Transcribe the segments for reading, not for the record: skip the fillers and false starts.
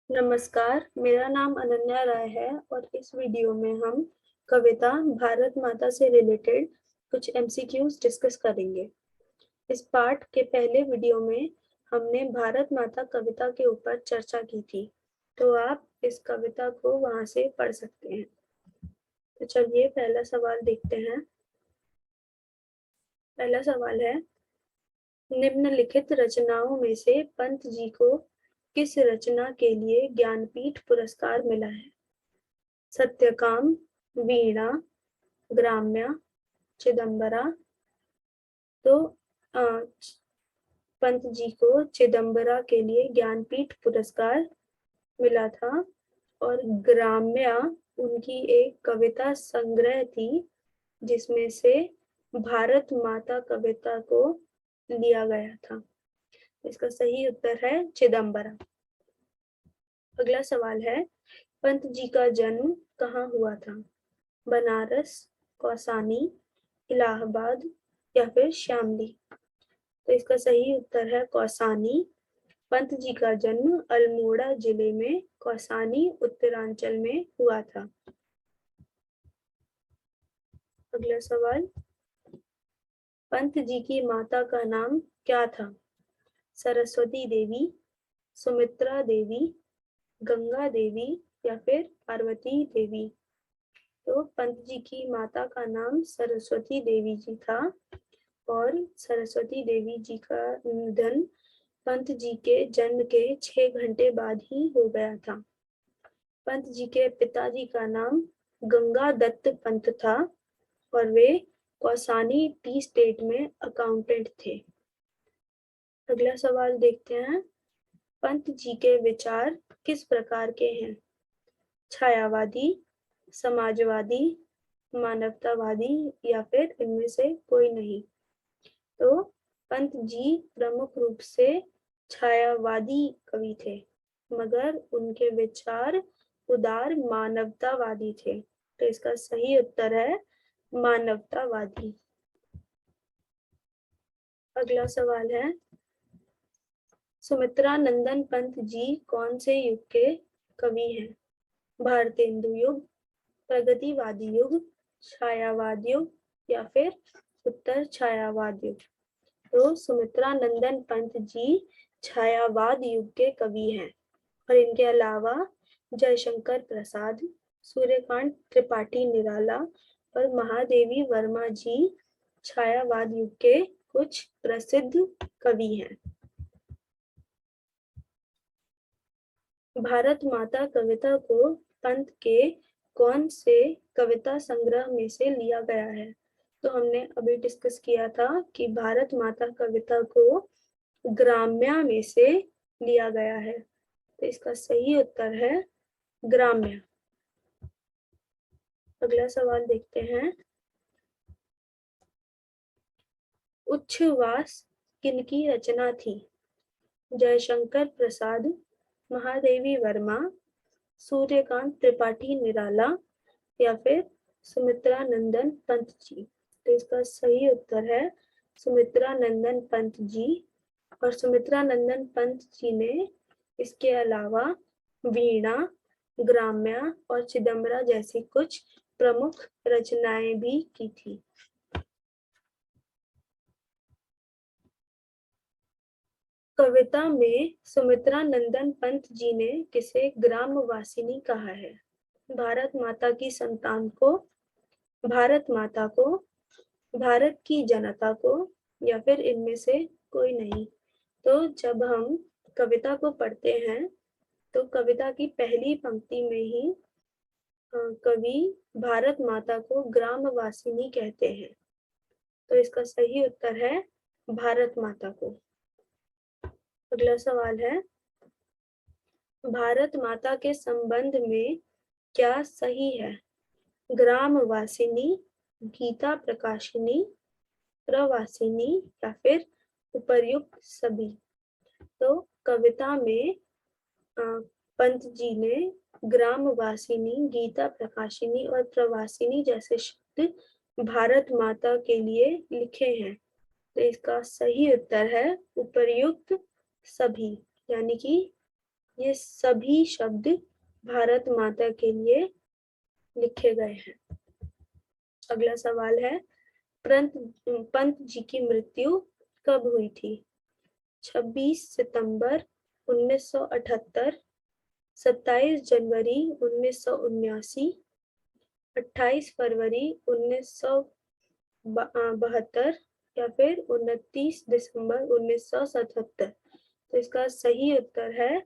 नमस्कार, मेरा नाम अनन्या राय है और इस वीडियो में हम कविता भारत माता से रिलेटेड कुछ एमसीक्यूज डिस्कस करेंगे। इस पार्ट के पहले वीडियो में हमने भारत माता कविता के ऊपर चर्चा की थी, तो आप इस कविता को वहां से पढ़ सकते हैं। तो चलिए पहला सवाल देखते हैं। पहला सवाल है, निम्नलिखित रचनाओं में से पंत जी को किस रचना के लिए ज्ञानपीठ पुरस्कार मिला है? सत्यकाम, वीणा, ग्राम्या, चिदंबरा। तो पंत जी को चिदंबरा के लिए ज्ञानपीठ पुरस्कार मिला था और ग्राम्या उनकी एक कविता संग्रह थी जिसमें से भारत माता कविता को लिया गया था। इसका सही उत्तर है चिदंबरा। अगला सवाल है, पंत जी का जन्म कहाँ हुआ था? बनारस, कौसानी, इलाहाबाद या फिर शामली। तो इसका सही उत्तर है कौसानी। पंत जी का जन्म अल्मोड़ा जिले में कौसानी उत्तरांचल में हुआ था। अगला सवाल, पंत जी की माता का नाम क्या था? सरस्वती देवी, सुमित्रा देवी, गंगा देवी या फिर पार्वती देवी। तो पंत जी की माता का नाम सरस्वती देवी जी था और सरस्वती देवी जी का निधन पंत जी के जन्म के 6 घंटे बाद ही हो गया था। पंत जी के पिताजी का नाम गंगा दत्त पंत था और वे कौसानी टी स्टेट में अकाउंटेंट थे। अगला सवाल देखते हैं, पंत जी के विचार किस प्रकार के हैं? छायावादी, समाजवादी, मानवतावादी या फिर इनमें से कोई नहीं। तो पंत जी प्रमुख रूप से छायावादी कवि थे, मगर उनके विचार उदार मानवतावादी थे। तो इसका सही उत्तर है मानवतावादी। अगला सवाल है, सुमित्रा नंदन पंत जी कौन से युग के कवि हैं? भारतेंदु युग, प्रगतिवादी युग, छायावाद युग या फिर उत्तर छायावाद युग। तो सुमित्रा नंदन पंत जी छायावाद युग के कवि हैं और इनके अलावा जयशंकर प्रसाद, सूर्यकांत त्रिपाठी निराला और महादेवी वर्मा जी छायावाद युग के कुछ प्रसिद्ध कवि हैं। भारत माता कविता को पंत के कौन से कविता संग्रह में से लिया गया है? तो हमने अभी डिस्कस किया था कि भारत माता कविता को ग्राम्या में से लिया गया है। तो इसका सही उत्तर है ग्राम्या। अगला सवाल देखते हैं, उच्छ्वास किनकी रचना थी? जयशंकर प्रसाद, महादेवी वर्मा, सूर्यकांत त्रिपाठी निराला या फिर सुमित्रा नंदन पंत जी। तो इसका सही उत्तर है सुमित्रा नंदन पंत जी और सुमित्रा नंदन पंत जी ने इसके अलावा वीणा, ग्राम्या और चिदंबरा जैसी कुछ प्रमुख रचनाएं भी की थी। कविता में सुमित्रा नंदन पंत जी ने किसे ग्रामवासिनी कहा है? भारत माता की संतान को, भारत माता को, भारत की जनता को या फिर इनमें से कोई नहीं। तो जब हम कविता को पढ़ते हैं तो कविता की पहली पंक्ति में ही कवि भारत माता को ग्रामवासिनी कहते हैं। तो इसका सही उत्तर है भारत माता को। अगला सवाल है, भारत माता के संबंध में क्या सही है? ग्रामवासिनी, गीता प्रकाशिनी, प्रवासिनी या फिर उपर्युक्त सभी। तो कविता में पंत जी ने ग्रामवासिनी, गीता प्रकाशिनी और प्रवासिनी जैसे शब्द भारत माता के लिए लिखे हैं। तो इसका सही उत्तर है उपर्युक्त सभी, यानी कि ये सभी शब्द भारत माता के लिए लिखे गए हैं। अगला सवाल है, पंत जी की मृत्यु कब हुई थी? 26 सितंबर 1978, 27 जनवरी 1979, 28 फरवरी 1972 या फिर 29 दिसंबर 1977। तो इसका सही उत्तर है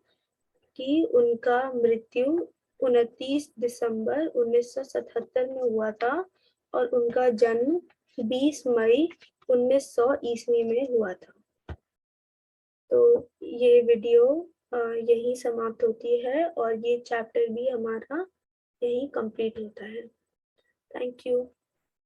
कि उनका मृत्यु 29 दिसंबर 1977 में हुआ था और उनका जन्म 20 मई 1900 ईस्वी में हुआ था। तो ये वीडियो यही समाप्त होती है और ये चैप्टर भी हमारा यही कंप्लीट होता है। Thank you.